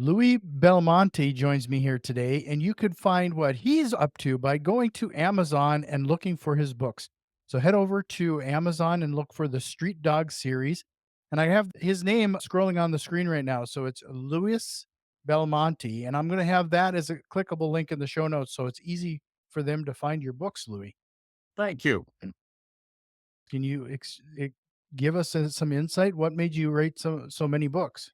Louie Belmonte joins me here today, and you could find what he's up to by going to Amazon and looking for his books. So head over to Amazon and look for the Street Dog series. And I have his name scrolling on the screen right now. So it's Louis Belmonte. And I'm going to have that as a clickable link in the show notes. So it's easy for them to find your books, Louis. Thank you. Can you give us some insight? What made you write so many books?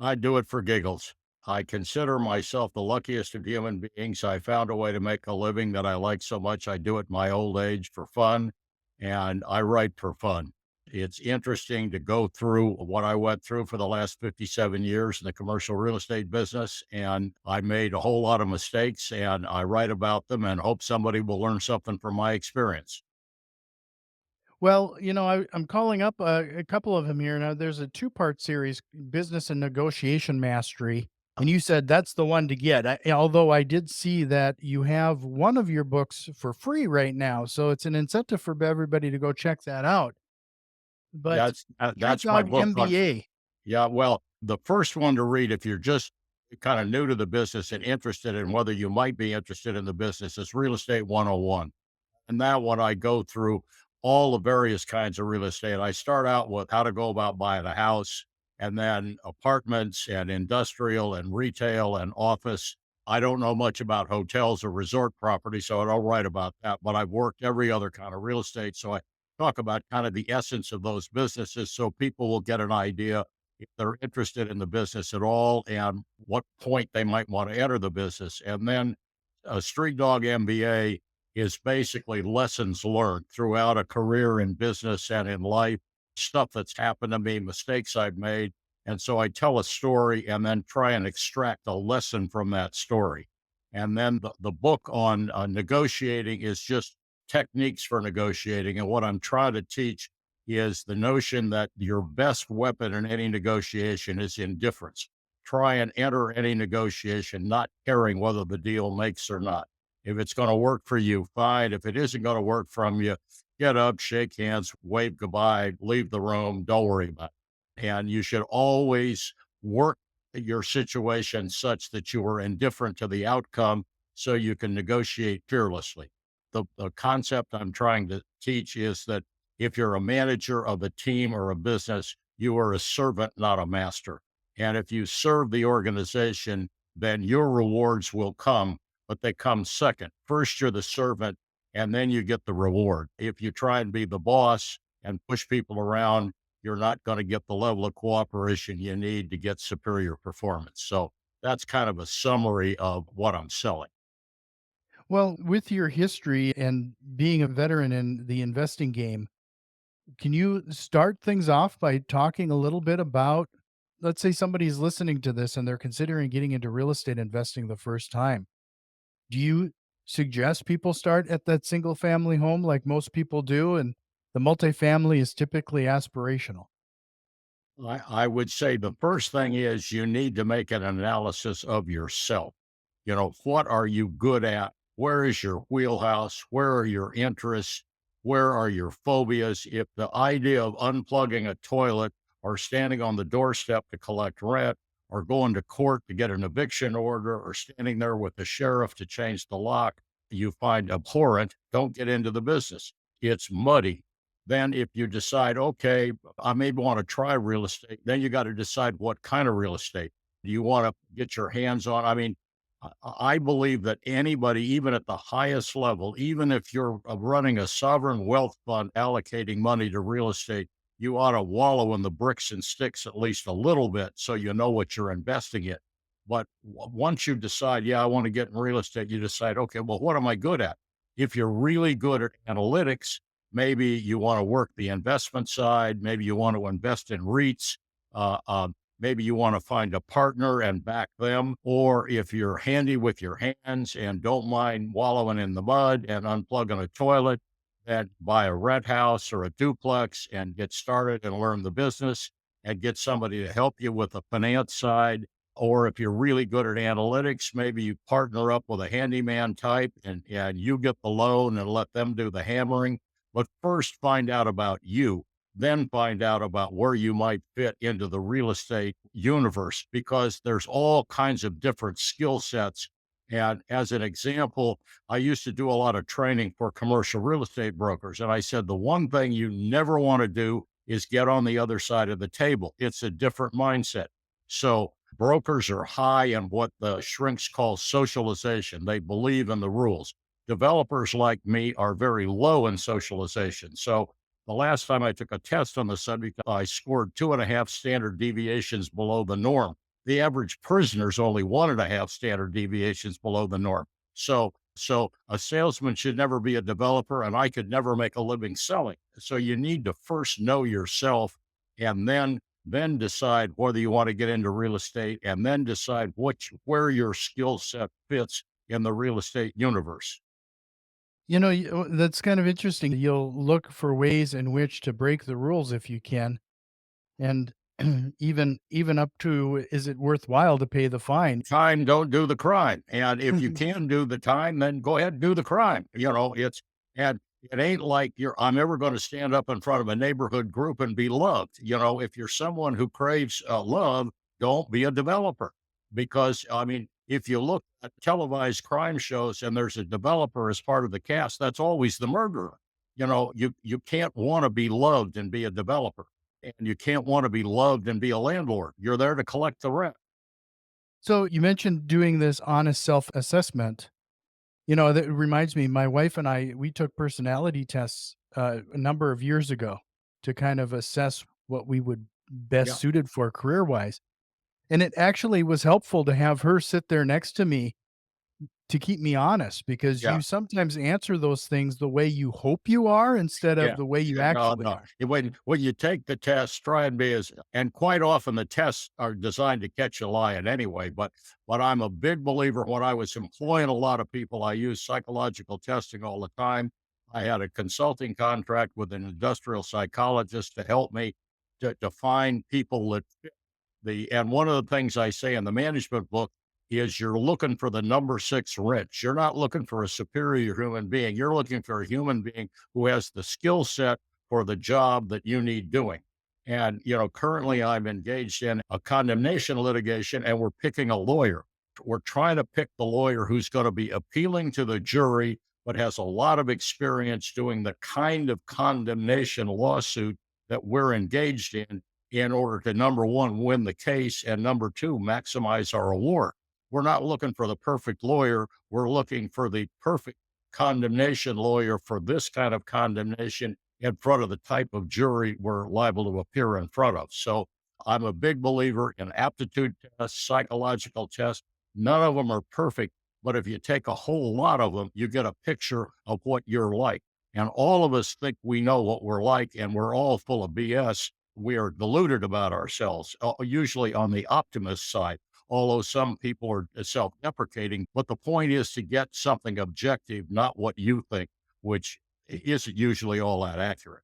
I do it for giggles. I consider myself the luckiest of human beings. I found a way to make a living that I like so much. I do it in my old age for fun, and I write for fun. It's interesting to go through what I went through for the last 57 years in the commercial real estate business. And I made a whole lot of mistakes, and I write about them and hope somebody will learn something from my experience. Well, I'm calling up a couple of them here. Now, there's a two-part series, Business and Negotiation Mastery, and you said that's the one to get. Although I did see that you have one of your books for free right now, so it's an incentive for everybody to go check that out. But Street That's my Dog book on. MBA. Yeah, well, the first one to read if you're just kind of new to the business and interested in whether you might be interested in the business is Real Estate 101. And that one, I go through all the various kinds of real estate. I start out with how to go about buying a house, and then apartments and industrial and retail and office. I don't know much about hotels or resort property, so I don't write about that, but I've worked every other kind of real estate. So I talk about kind of the essence of those businesses so people will get an idea if they're interested in the business at all and what point they might want to enter the business. And then a Street Dog MBA is basically lessons learned throughout a career in business and in life, stuff that's happened to me, mistakes I've made. And so I tell a story and then try and extract a lesson from that story. And then the book on negotiating is just techniques for negotiating. And what I'm trying to teach is the notion that your best weapon in any negotiation is indifference. Try and enter any negotiation, not caring whether the deal makes or not. If it's going to work for you, fine. If it isn't going to work from you, get up, shake hands, wave goodbye, leave the room. Don't worry about it. And you should always work your situation such that you are indifferent to the outcome so you can negotiate fearlessly. The concept I'm trying to teach is that if you're a manager of a team or a business, you are a servant, not a master. And if you serve the organization, then your rewards will come, but they come second. First, you're the servant, and then you get the reward. If you try and be the boss and push people around, you're not going to get the level of cooperation you need to get superior performance. So that's kind of a summary of what I'm selling. Well, with your history and being a veteran in the investing game, can you start things off by talking a little bit about, let's say somebody's listening to this and they're considering getting into real estate investing the first time. Do you suggest people start at that single family home like most people do? And the multifamily is typically aspirational. I would say the first thing is you need to make an analysis of yourself. You know, what are you good at? Where is your wheelhouse? Where are your interests? Where are your phobias? If the idea of unplugging a toilet or standing on the doorstep to collect rent or going to court to get an eviction order or standing there with the sheriff to change the lock you find abhorrent, don't get into the business. It's muddy. Then if you decide, okay, I maybe want to try real estate, then you got to decide what kind of real estate do you want to get your hands on. I mean, I believe that anybody, even at the highest level, even if you're running a sovereign wealth fund allocating money to real estate, you ought to wallow in the bricks and sticks at least a little bit so you know what you're investing in. But once you decide, yeah, I want to get in real estate, you decide, okay, well, what am I good at? If you're really good at analytics, maybe you want to work the investment side. Maybe you want to invest in REITs. Uh, uh, maybe you want to find a partner and back them. Or if you're handy with your hands and don't mind wallowing in the mud and unplugging a toilet, then buy a rent house or a duplex and get started and learn the business and get somebody to help you with the finance side. Or if you're really good at analytics, maybe you partner up with a handyman type and you get the loan and let them do the hammering, but first find out about you. then find out about where you might fit into the real estate universe, because there's all kinds of different skill sets. And as an example, I used to do a lot of training for commercial real estate brokers. And I said, the one thing you never want to do is get on the other side of the table. It's a different mindset. So brokers are high in what the shrinks call socialization. They believe in the rules. Developers like me are very low in socialization. So the last time I took a test on the subject, I scored 2.5 standard deviations below the norm. The average prisoner is only 1.5 standard deviations below the norm. So a salesman should never be a developer, and I could never make a living selling. So you need to first know yourself, and then decide whether you want to get into real estate, and then decide where your skill set fits in the real estate universe. That's kind of interesting. You'll look for ways in which to break the rules if you can, and even up to, is it worthwhile to pay the fine? Time, don't do the crime. And if you can do the time, then go ahead and do the crime. And it ain't like I'm ever going to stand up in front of a neighborhood group and be loved. If you're someone who craves love, don't be a developer. Because, I mean, if you look at televised crime shows and there's a developer as part of the cast, that's always the murderer. You can't want to be loved and be a developer. And you can't want to be loved and be a landlord. You're there to collect the rent. So you mentioned doing this honest self-assessment. That reminds me, my wife and I, we took personality tests a number of years ago to kind of assess what we would best Yeah. suited for career-wise. And it actually was helpful to have her sit there next to me to keep me honest, because Yeah. you sometimes answer those things the way you hope you are instead of Yeah, the way you yeah, no, actually no. are. When you take the test, try and be as and quite often the tests are designed to catch you lying anyway, but I'm a big believer. When I was employing a lot of people, I used psychological testing all the time. I had a consulting contract with an industrial psychologist to help me to find people that and one of the things I say in the management book is you're looking for the number six wrench. You're not looking for a superior human being. You're looking for a human being who has the skill set for the job that you need doing. And, currently I'm engaged in a condemnation litigation and we're picking a lawyer. We're trying to pick the lawyer who's going to be appealing to the jury, but has a lot of experience doing the kind of condemnation lawsuit that we're engaged in order to, number one, win the case, and number two, maximize our award. We're not looking for the perfect lawyer. We're looking for the perfect condemnation lawyer for this kind of condemnation in front of the type of jury we're liable to appear in front of. So I'm a big believer in aptitude tests, psychological tests. None of them are perfect, but if you take a whole lot of them, you get a picture of what you're like. And all of us think we know what we're like, and we're all full of BS. We are deluded about ourselves, usually on the optimist side, although some people are self deprecating. But the point is to get something objective, not what you think, which isn't usually all that accurate.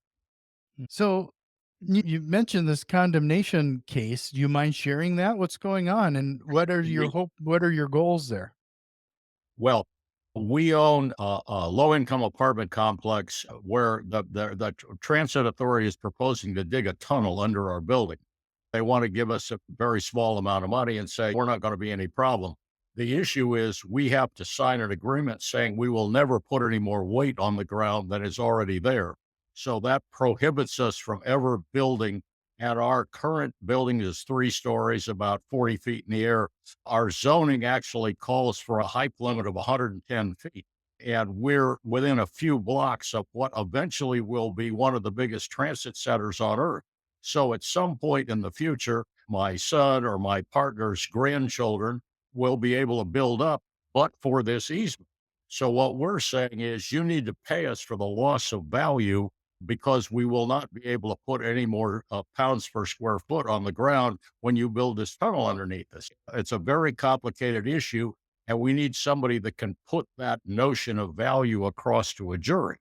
So you mentioned this condemnation case. Do you mind sharing that? What's going on, and what are your goals there? Well, we own a low-income apartment complex where the transit authority is proposing to dig a tunnel under our building. They want to give us a very small amount of money and say, we're not going to be any problem. The issue is we have to sign an agreement saying we will never put any more weight on the ground than is already there. So that prohibits us from ever building. And our current building is 3 stories, about 40 feet in the air. Our zoning actually calls for a height limit of 110 feet. And we're within a few blocks of what eventually will be one of the biggest transit centers on earth. So at some point in the future, my son or my partner's grandchildren will be able to build up, but for this easement. So what we're saying is you need to pay us for the loss of value, because we will not be able to put any more pounds per square foot on the ground when you build this tunnel underneath us. It's a very complicated issue, and we need somebody that can put that notion of value across to a jury.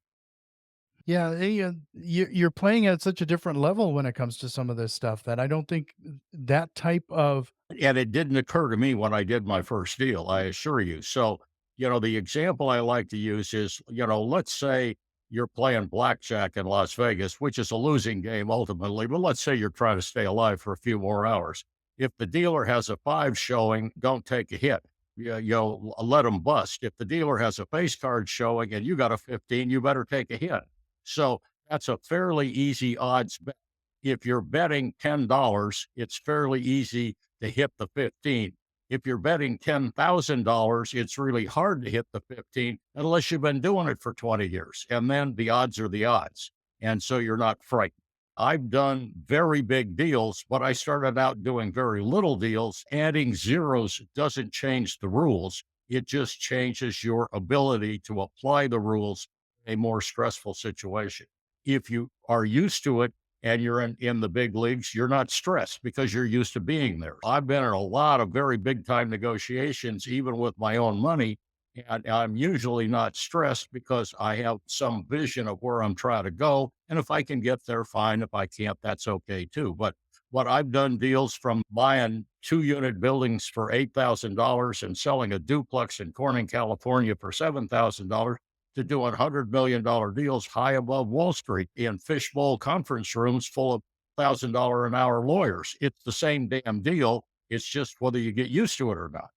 Yeah, you're playing at such a different level when it comes to some of this stuff that I don't think that type of. And it didn't occur to me when I did my first deal, I assure you. So, the example I like to use is, let's say you're playing blackjack in Las Vegas, which is a losing game ultimately, but let's say you're trying to stay alive for a few more hours. If the dealer has a 5 showing, don't take a hit. Let them bust. If the dealer has a face card showing and you got a 15, you better take a hit. So that's a fairly easy odds bet. If you're betting $10, it's fairly easy to hit the 15. If you're betting $10,000, it's really hard to hit the 15 unless you've been doing it for 20 years. And then the odds are the odds. And so you're not frightened. I've done very big deals, but I started out doing very little deals. Adding zeros doesn't change the rules. It just changes your ability to apply the rules in a more stressful situation. If you are used to it, and you're in the big leagues, you're not stressed because you're used to being there. I've been in a lot of very big time negotiations, even with my own money. And I'm usually not stressed because I have some vision of where I'm trying to go. And if I can get there, fine. If I can't, that's okay too. But what I've done deals from buying 2 unit buildings for $8,000 and selling a duplex in Corning, California for $7,000 to doing $100 million deals high above Wall Street in fishbowl conference rooms full of $1,000 an hour lawyers. It's the same damn deal. It's just whether you get used to it or not.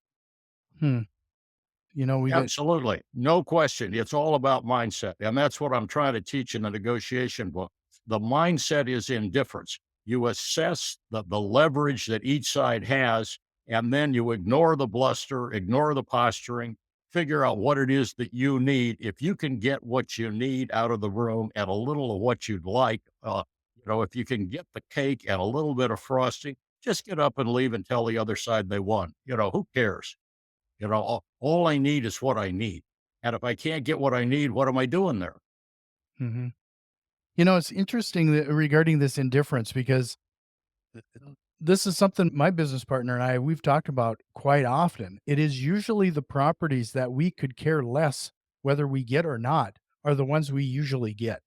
Hmm. We get. Absolutely. No question. It's all about mindset. And that's what I'm trying to teach in the negotiation book. The mindset is indifference. You assess the leverage that each side has, and then you ignore the bluster, ignore the posturing, figure out what it is that you need. If you can get what you need out of the room and a little of what you'd like, if you can get the cake and a little bit of frosting, just get up and leave and tell the other side they won. Who cares? All I need is what I need. And if I can't get what I need, what am I doing there? Mhm. It's interesting that regarding this indifference because this is something my business partner and we've talked about quite often. It is usually the properties that we could care less whether we get or not are the ones we usually get.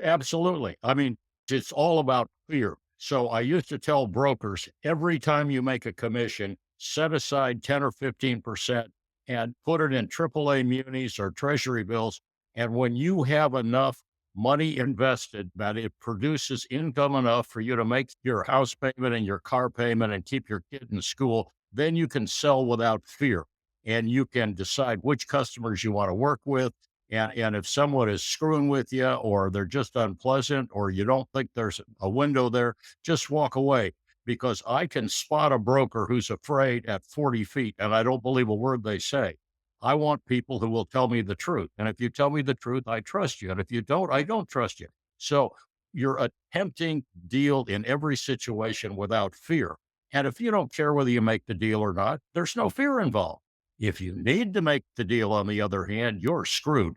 Absolutely. I mean, it's all about fear. So I used to tell brokers every time you make a commission, set aside 10 or 15% and put it in AAA munis or treasury bills. And when you have enough money invested that it produces income enough for you to make your house payment and your car payment and keep your kid in school, then you can sell without fear. And you can decide which customers you want to work with, and if someone is screwing with you or they're just unpleasant or you don't think there's a window there, just walk away because I can spot a broker who's afraid at 40 feet and I don't believe a word they say. I want people who will tell me the truth. And if you tell me the truth, I trust you. And if you don't, I don't trust you. So you're attempting to deal in every situation without fear. And if you don't care whether you make the deal or not, there's no fear involved. If you need to make the deal, on the other hand, you're screwed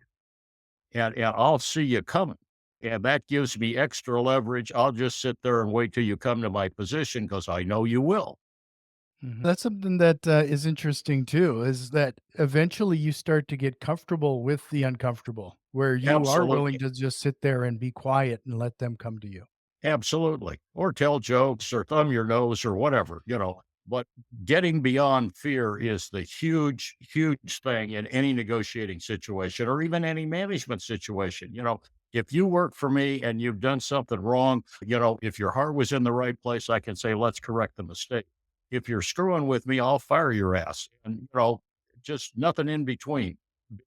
and I'll see you coming. And that gives me extra leverage. I'll just sit there and wait till you come to my position because I know you will. Mhm. That's something that is interesting too, is that eventually you start to get comfortable with the uncomfortable, where you are willing Absolutely. to just sit there and be quiet and let them come to you. Absolutely. Or tell jokes or thumb your nose or whatever. But getting beyond fear is the huge, huge thing in any negotiating situation or even any management situation. If you work for me and you've done something wrong, if your heart was in the right place, I can say, let's correct the mistake. If you're screwing with me, I'll fire your ass. And, just nothing in between.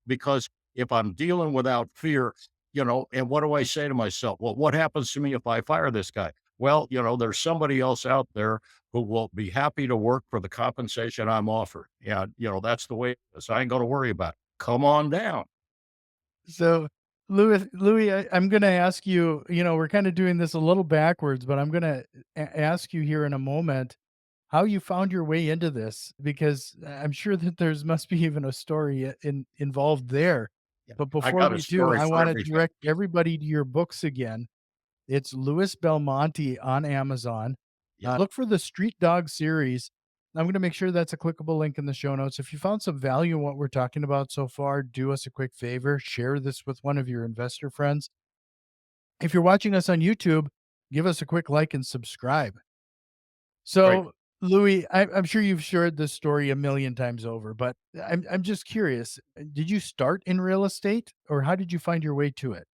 Because if I'm dealing without fear, and what do I say to myself? Well, what happens to me if I fire this guy? Well, there's somebody else out there who will be happy to work for the compensation I'm offered. And, that's the way it is. I ain't going to worry about it. Come on down. So, Louis, I'm going to ask you. We're kind of doing this a little backwards, but I'm going to ask you here in a moment how you found your way into this, because I'm sure that there's must be even a story involved there. Yeah. But I before got a we do, story I for want to everything. direct everybody to your books again. It's Louis Belmonte on Amazon. Yeah. Look for the Street Dog series. I'm going to make sure that's a clickable link in the show notes. If you found some value in what we're talking about so far, do us a quick favor, share this with one of your investor friends. If you're watching us on YouTube, give us a quick like and subscribe. Great. So, Louis, I'm sure you've shared this story a million times over, but I'm just curious. Did you start in real estate, or how did you find your way to it?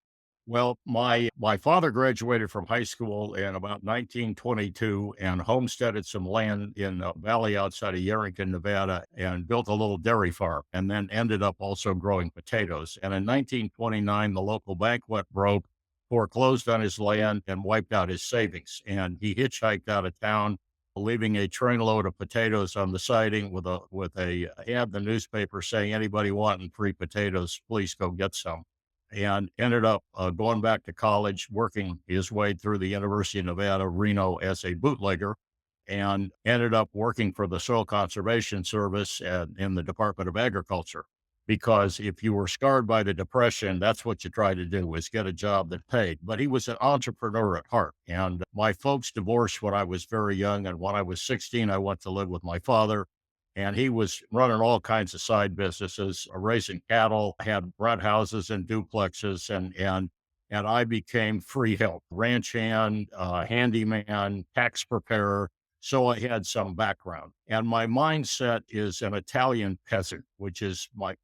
Well, my father graduated from high school in about 1922 and homesteaded some land in a valley outside of Yerington, Nevada, and built a little dairy farm, and then ended up also growing potatoes. And in 1929, the local bank went broke, foreclosed on his land, and wiped out his savings. And he hitchhiked out of town, leaving a trainload of potatoes on the siding with a ad in the newspaper saying, "Anybody wanting free potatoes, please go get some." And ended up going back to college, working his way through the University of Nevada, Reno as a bootlegger, and ended up working for the Soil Conservation Service in the Department of Agriculture. Because if you were scarred by the Depression, that's what you tried to do was get a job that paid. But he was an entrepreneur at heart. And my folks divorced when I was very young. And when I was 16, I went to live with my father and he was running all kinds of side businesses, raising cattle, had rent houses and duplexes, and I became free help, ranch hand, handyman, tax preparer. So I had some background, and my mindset is an Italian peasant, which is my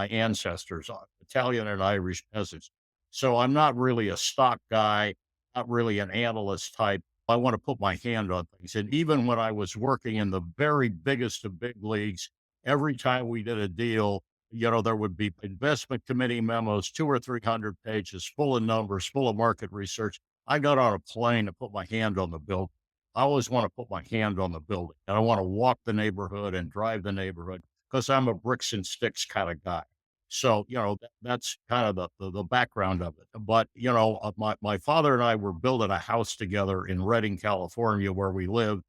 ancestors are Italian and Irish peasants. So I'm not really a stock guy, not really an analyst type. I want to put my hand on things. And even when I was working in the very biggest of big leagues, every time we did a deal, there would be investment committee memos, 2 or 300 pages, full of numbers, full of market research. I got on a plane to put my hand on the bill. I always want to put my hand on the building and I want to walk the neighborhood and drive the neighborhood because I'm a bricks and sticks kind of guy. So, that's kind of the background of it. But, my father and I were building a house together in Redding, California, where we live.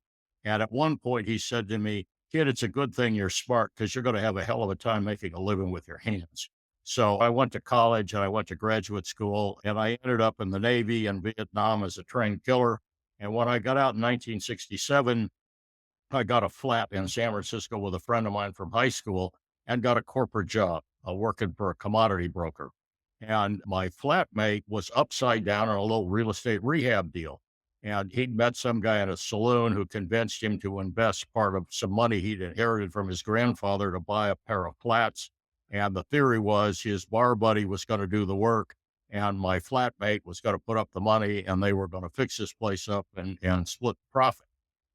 And at one point, he said to me, "Kid, it's a good thing you're smart because you're going to have a hell of a time making a living with your hands." So I went to college and I went to graduate school and I ended up in the Navy and Vietnam as a trained killer. And when I got out in 1967, I got a flat in San Francisco with a friend of mine from high school and got a corporate job working for a commodity broker. And my flatmate was upside down on a little real estate rehab deal. And he'd met some guy in a saloon who convinced him to invest part of some money he'd inherited from his grandfather to buy a pair of flats. And the theory was his bar buddy was going to do the work and my flatmate was going to put up the money and they were going to fix this place up and split the profit,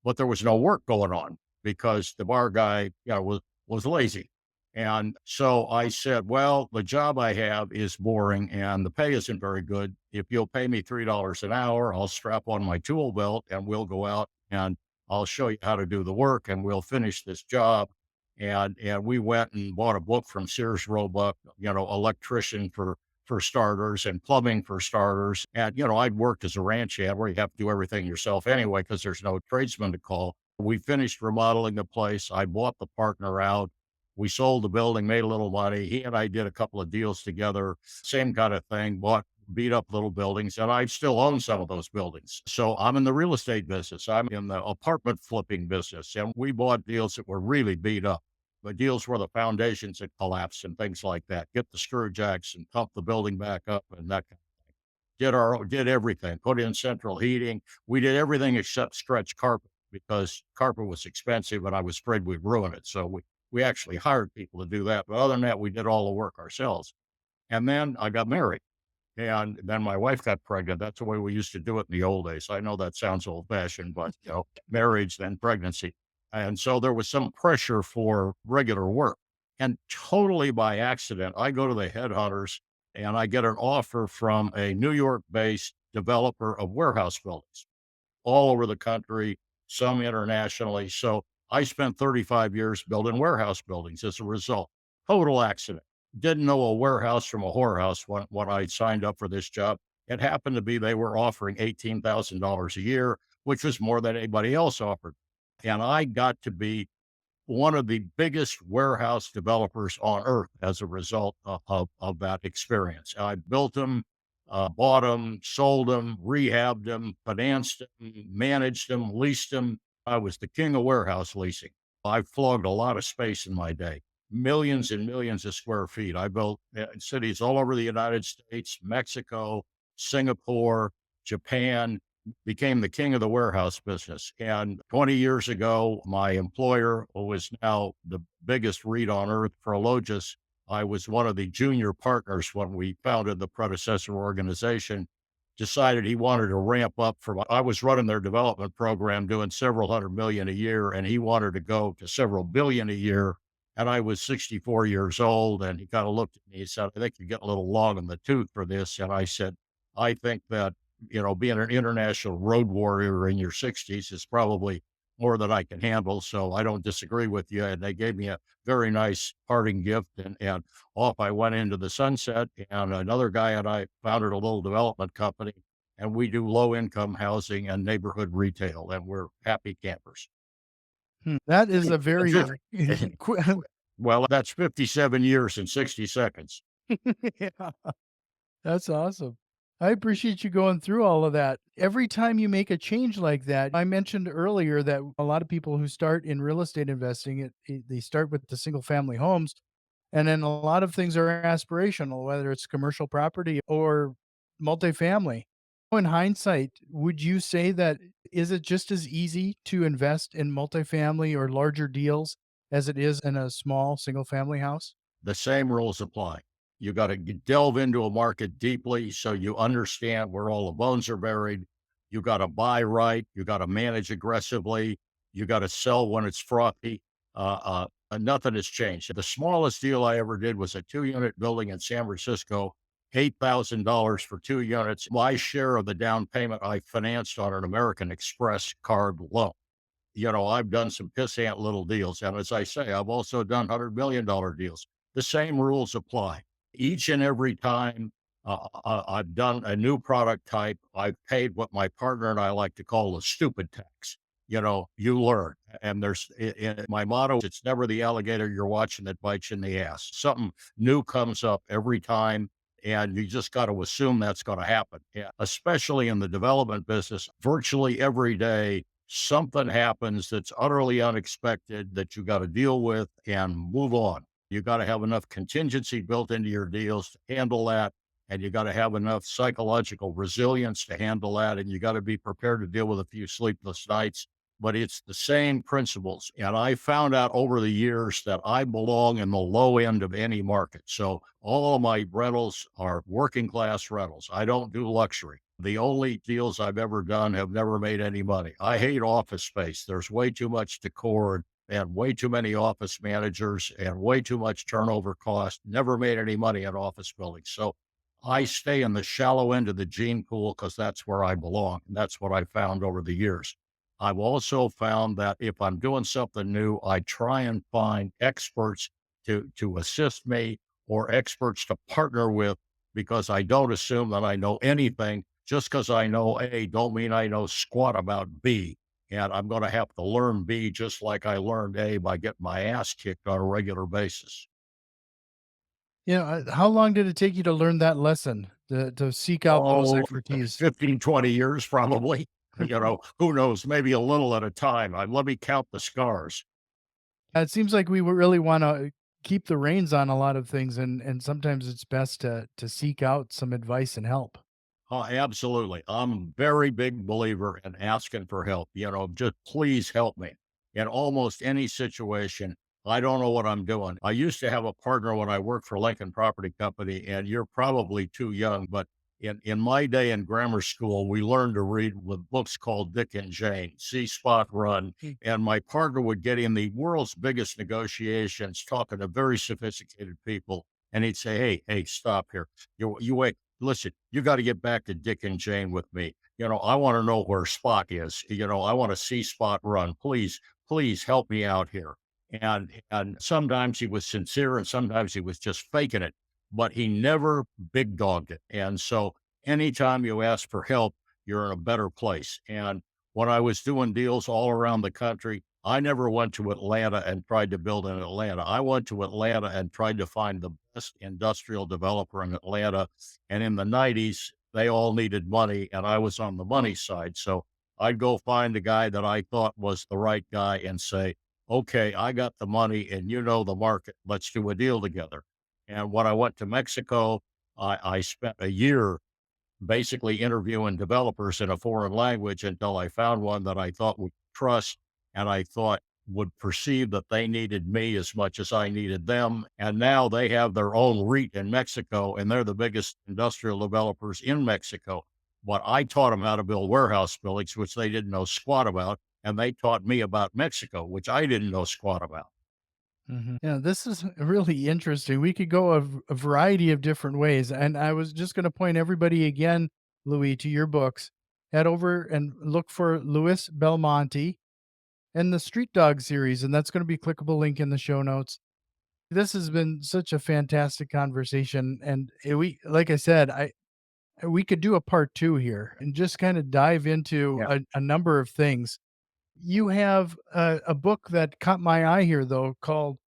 but there was no work going on because the bar guy, was lazy. And so I said, "Well, the job I have is boring and the pay isn't very good. If you'll pay me $3 an hour, I'll strap on my tool belt and we'll go out and I'll show you how to do the work and we'll finish this job." And we went and bought a book from Sears Roebuck, electrician for starters and plumbing for starters. And, I'd worked as a ranch hand where you have to do everything yourself anyway, because there's no tradesman to call. We finished remodeling the place. I bought the partner out. We sold the building, made a little money. He and I did a couple of deals together, same kind of thing, bought beat up little buildings, and I still own some of those buildings. So I'm in the real estate business. I'm in the apartment flipping business, and we bought deals that were really beat up, but deals where the foundations had collapsed and things like that. Get the screw jacks and pump the building back up and that kind of thing. Did everything, put in central heating. We did everything except stretch carpet because carpet was expensive and I was afraid we'd ruin it. So we actually hired people to do that. But other than that, we did all the work ourselves. And then I got married. And then my wife got pregnant. That's the way we used to do it in the old days. I know that sounds old fashioned, but marriage, then pregnancy. And so there was some pressure for regular work. And totally by accident, I go to the headhunters and I get an offer from a New York based developer of warehouse buildings all over the country, some internationally. So I spent 35 years building warehouse buildings as a result. Total accident. Didn't know a warehouse from a whorehouse when I signed up for this job. It happened to be they were offering $18,000 a year, which was more than anybody else offered. And I got to be one of the biggest warehouse developers on earth as a result of that experience. I built them, bought them, sold them, rehabbed them, financed them, managed them, leased them. I was the king of warehouse leasing. I flogged a lot of space in my day, millions and millions of square feet. I built cities all over the United States, Mexico, Singapore, Japan, became the king of the warehouse business. And 20 years ago, my employer, who is now the biggest REIT on earth, Prologis, I was one of the junior partners when we founded the predecessor organization, decided he wanted to ramp up from I was running their development program doing several hundred million a year, and he wanted to go to several billion a year. And I was 64 years old, and he kind of looked at me and said, I think you're getting a little long in the tooth for this. And I said, I think that, being an international road warrior in your 60s is probably more than I can handle. So I don't disagree with you. And they gave me a very nice parting gift. And off I went into the sunset. And another guy and I founded a little development company, and we do low income housing and neighborhood retail. And we're happy campers. That is a And very well, that's 57 years and 60 seconds. yeah. That's awesome. I appreciate you going through all of that. Every time you make a change like that, I mentioned earlier that a lot of people who start in real estate investing, they start with the single family homes, and then a lot of things are aspirational, whether it's commercial property or multifamily. In hindsight, would you say that is it just as easy to invest in multifamily or larger deals as it is in a small single family house? The same rules apply. You got to delve into a market deeply so you understand where all the bones are buried. You got to buy right. You got to manage aggressively. You got to sell when it's frothy. Nothing has changed. The smallest deal I ever did was a 2 unit building in San Francisco, $8,000 for 2 units. My share of the down payment I financed on an American Express card loan. I've done some pissant little deals. And as I say, I've also done $100 million deals. The same rules apply. Each and every time I've done a new product type, I've paid what my partner and I like to call the stupid tax. You learn. And my motto, it's never the alligator you're watching that bites you in the ass. Something new comes up every time. And you just got to assume that's going to happen. Yeah. Especially in the development business, virtually every day, something happens that's utterly unexpected that you got to deal with and move on. You got to have enough contingency built into your deals to handle that. And you got to have enough psychological resilience to handle that. And you got to be prepared to deal with a few sleepless nights. But it's the same principles. And I found out over the years that I belong in the low end of any market. So all of my rentals are working class rentals. I don't do luxury. The only deals I've ever done have never made any money. I hate office space. There's way too much decor and way too many office managers and way too much turnover cost. Never made any money in office buildings. So I stay in the shallow end of the gene pool because that's where I belong. And that's what I found over the years. I've also found that if I'm doing something new, I try and find experts to assist me or experts to partner with because I don't assume that I know anything. Just because I know A, don't mean I know squat about B. And I'm going to have to learn B just like I learned A by getting my ass kicked on a regular basis. How long did it take you to learn that lesson, to seek out those Oh, expertise? 15, 20 years probably. Who knows? Maybe a little at a time. Let me count the scars. It seems like we really wanna keep the reins on a lot of things, and sometimes it's best to seek out some advice and help. Oh, absolutely. I'm a very big believer in asking for help. Just please help me in almost any situation. I don't know what I'm doing. I used to have a partner when I worked for Lincoln Property Company, and you're probably too young, but in my day in grammar school, we learned to read with books called Dick and Jane, See Spot Run. Mm. And my partner would get in the world's biggest negotiations, talking to very sophisticated people. And he'd say, hey, stop here. You wait. Listen, you got to get back to Dick and Jane with me. I want to know where Spot is. I want to see Spot run. Please help me out here. And sometimes he was sincere and sometimes he was just faking it, but he never big dogged it. And so anytime you ask for help, you're in a better place. And when I was doing deals all around the country, I never went to Atlanta and tried to build in Atlanta. I went to Atlanta and tried to find the best industrial developer in Atlanta. And in the 90s, they all needed money, and I was on the money side. So I'd go find the guy that I thought was the right guy and say, okay, I got the money and you know the market. Let's do a deal together. And when I went to Mexico, I spent a year basically interviewing developers in a foreign language until I found one that I thought would trust and I thought would perceive that they needed me as much as I needed them. And now they have their own REIT in Mexico, and they're the biggest industrial developers in Mexico. But I taught them how to build warehouse buildings, which they didn't know squat about. And they taught me about Mexico, which I didn't know squat about. Yeah, this is really interesting. We could go a variety of different ways. And I was just going to point everybody again, Louis, to your books. Head over and look for Louis Belmonte and the Street Dog series. And that's going to be a clickable link in the show notes. This has been such a fantastic conversation. And like I said, we could do a part two here and just kind of dive into Yeah. a number of things. You have a book that caught my eye here, though, called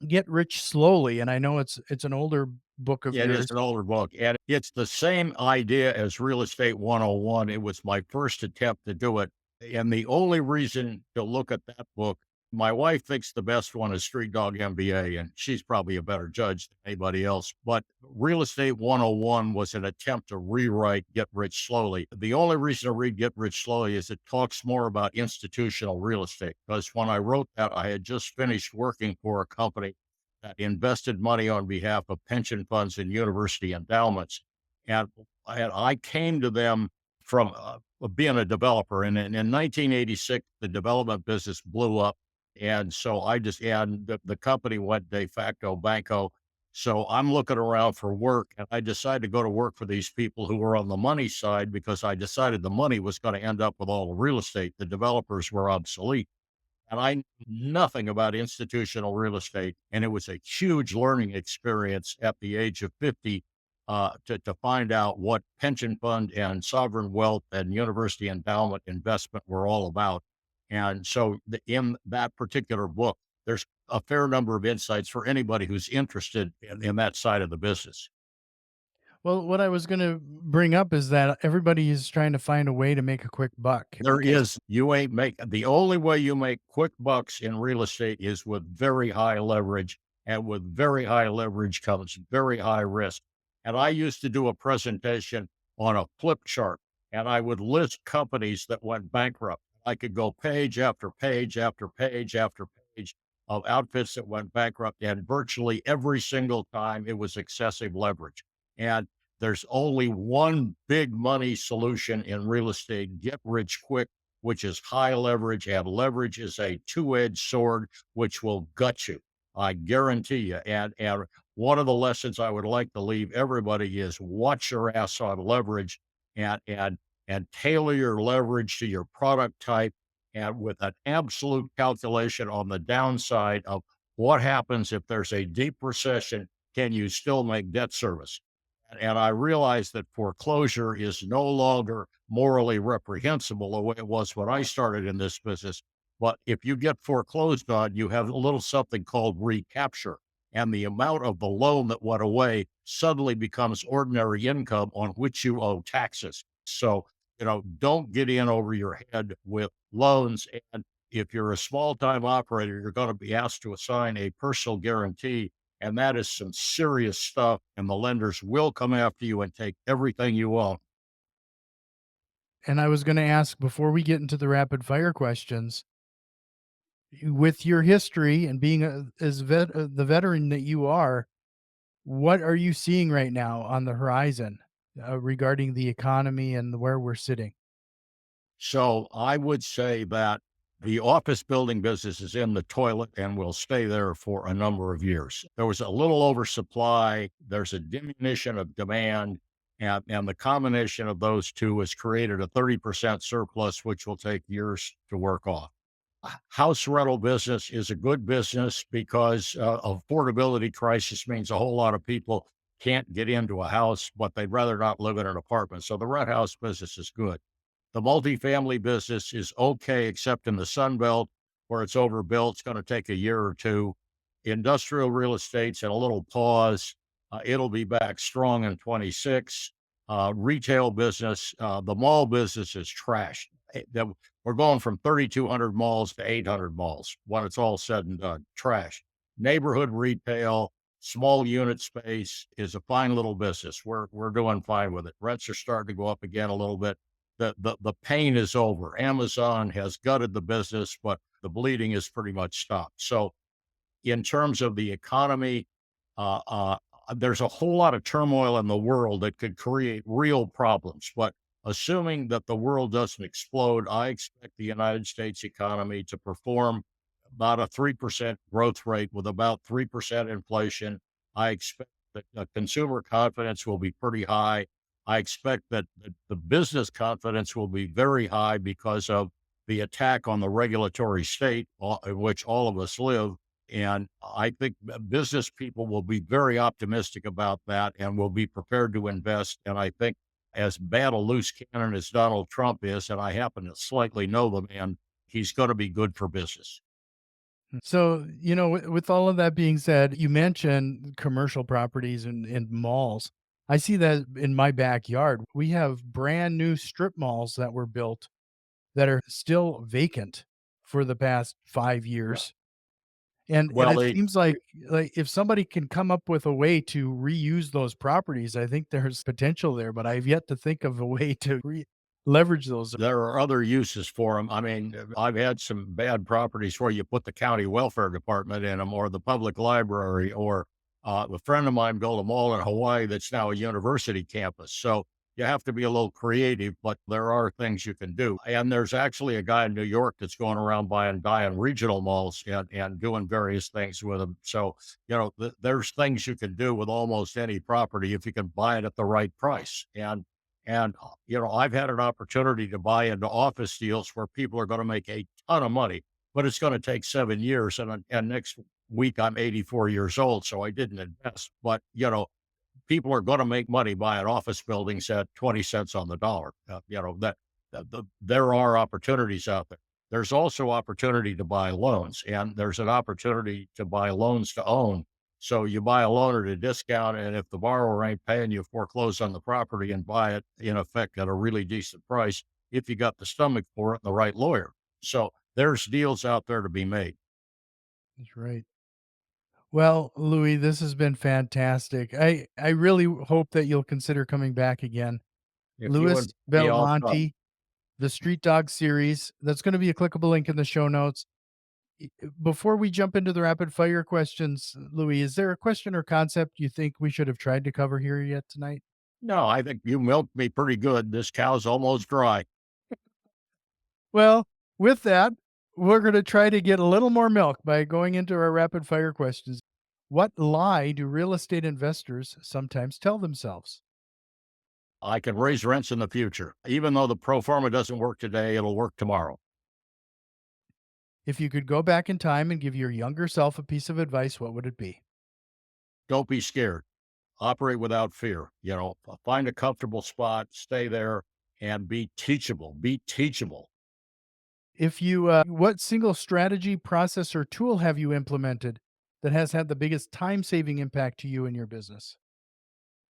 Get Rich Slowly, and I know it's an older book of Yeah, it is yours. an older book, and it's the same idea as Real Estate 101. It was my first attempt to do it, and the only reason to look at that book, my wife thinks the best one is Street Dog MBA, and she's probably a better judge than anybody else. But Real Estate 101 was an attempt to rewrite Get Rich Slowly. The only reason to read Get Rich Slowly is it talks more about institutional real estate. Because when I wrote that, I had just finished working for a company that invested money on behalf of pension funds and university endowments. And, I came to them from being a developer. And in 1986, the development business blew up. And so and the company went de facto banco. So I'm looking around for work, and I decided to go to work for these people who were on the money side because I decided the money was going to end up with all the real estate. The developers were obsolete, and I knew nothing about institutional real estate. And it was a huge learning experience at the age of 50 to find out what pension fund and sovereign wealth and university endowment investment were all about. And so, in that particular book, there's a fair number of insights for anybody who's interested in that side of the business. Well, what I was gonna bring up is that everybody is trying to find a way to make a quick buck. There As is you ain't make the only way you make quick bucks in real estate is with very high leverage, and with very high leverage comes very high risk. And I used to do a presentation on a flip chart, and I would list companies that went bankrupt. I could go page after page after page after page of outfits that went bankrupt, and virtually every single time it was excessive leverage. And there's only one big money solution in real estate: get rich quick, which is high leverage, and leverage is a two-edged sword which will gut you. I guarantee you. And one of the lessons I would like to leave everybody is watch your ass on leverage, and tailor your leverage to your product type, and with an absolute calculation on the downside of what happens if there's a deep recession. Can you still make debt service? And I realized that foreclosure is no longer morally reprehensible the way it was when I started in this business. But if you get foreclosed on, you have a little something called recapture. And the amount of the loan that went away suddenly becomes ordinary income on which you owe taxes. So, don't get in over your head with loans. And if you're a small time operator, you're going to be asked to assign a personal guarantee, and that is some serious stuff. And the lenders will come after you and take everything you own. and I was gonna ask before we get into the rapid fire questions, with your history and being the veteran that you are, what are you seeing right now on the horizon, regarding the economy and where we're sitting? So I would say that the office building business is in the toilet and will stay there for a number of years. There was a little oversupply, there's a diminution of demand, and the combination of those two has created a 30% surplus, which will take years to work off. House rental business is a good business because affordability crisis means a whole lot of people can't get into a house, but they'd rather not live in an apartment. So the rent house business is good. The multifamily business is okay, except in the Sun Belt where it's overbuilt. It's going to take a year or two. Industrial real estate's in a little pause. It'll be back strong in 26. Retail business, the mall business is trashed. We're going from 3,200 malls to 800 malls when it's all said and done. Trash. Neighborhood retail, small unit space is a fine little business. We're doing fine with it. Rents are starting to go up again a little bit. The pain is over. Amazon has gutted the business, but the bleeding is pretty much stopped. So, in terms of the economy, uh, uh, there's a whole lot of turmoil in the world that could create real problems. But assuming that the world doesn't explode, I expect the United States economy to perform about a 3% growth rate with about 3% inflation. I expect that consumer confidence will be pretty high. I expect that the business confidence will be very high because of the attack on the regulatory state in which all of us live. And I think business people will be very optimistic about that and will be prepared to invest. And I think, as bad a loose cannon as Donald Trump is, and I happen to slightly know the man, he's going to be good for business. So, with all of that being said, you mentioned commercial properties and malls. I see that in my backyard. We have brand new strip malls that were built that are still vacant for the past 5 Yeah. years. And Well, it seems like if somebody can come up with a way to reuse those properties, I think there's potential there, but I've yet to think of a way to leverage those. there are other uses for them. I mean, I've had some bad properties where you put the county welfare department in them or the public library, or a friend of mine built a mall in Hawaii that's now a university campus. So you have to be a little creative, but there are things you can do. And there's actually a guy in New York that's going around buying regional malls and doing various things with them. So, there's things you can do with almost any property if you can buy it at the right price. And I've had an opportunity to buy into office deals where people are going to make a ton of money, but it's going to take 7 years. And next week I'm 84 years old, so I didn't invest. But people are going to make money buying office buildings at 20 cents on the dollar. There are opportunities out there. There's also opportunity to buy loans, and there's an opportunity to buy loans to own. So you buy a loan at a discount, and if the borrower ain't paying you, foreclose on the property and buy it in effect at a really decent price if you got the stomach for it and the right lawyer. So there's deals out there to be made. That's right. Well, Louis, this has been fantastic. I really hope that you'll consider coming back again. If you Louis invite me, I'll come. Belmonte, the Street Dog series. That's going to be a clickable link in the show notes. Before we jump into the rapid fire questions, Louis, is there a question or concept you think we should have tried to cover here yet tonight? No, I think you milked me pretty good. This cow's almost dry. Well, with that, we're going to try to get a little more milk by going into our rapid fire questions. What lie do real estate investors sometimes tell themselves? I can raise rents in the future. Even though the pro forma doesn't work today, it'll work tomorrow. If you could go back in time and give your younger self a piece of advice, what would it be? Don't be scared. Operate without fear. Find a comfortable spot, stay there, and be teachable. Be teachable. If you, what single strategy, process, or tool have you implemented that has had the biggest time saving impact to you and your business?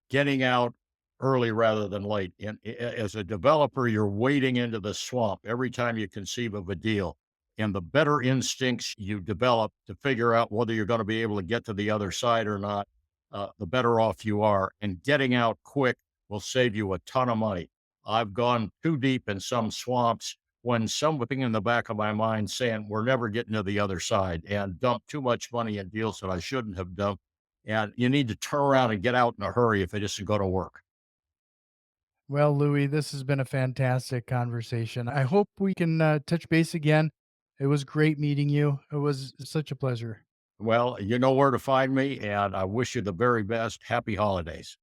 Getting out early rather than late. And as a developer, you're wading into the swamp every time you conceive of a deal. And the better instincts you develop to figure out whether you're going to be able to get to the other side or not, the better off you are. And getting out quick will save you a ton of money. I've gone too deep in some swamps when something in the back of my mind saying we're never getting to the other side, and dumped too much money in deals that I shouldn't have done, and you need to turn around and get out in a hurry if it isn't going to work. Well, Louis, this has been a fantastic conversation. I hope we can touch base again. It was great meeting you. It was such a pleasure. Well, you know where to find me, and I wish you the very best. Happy holidays.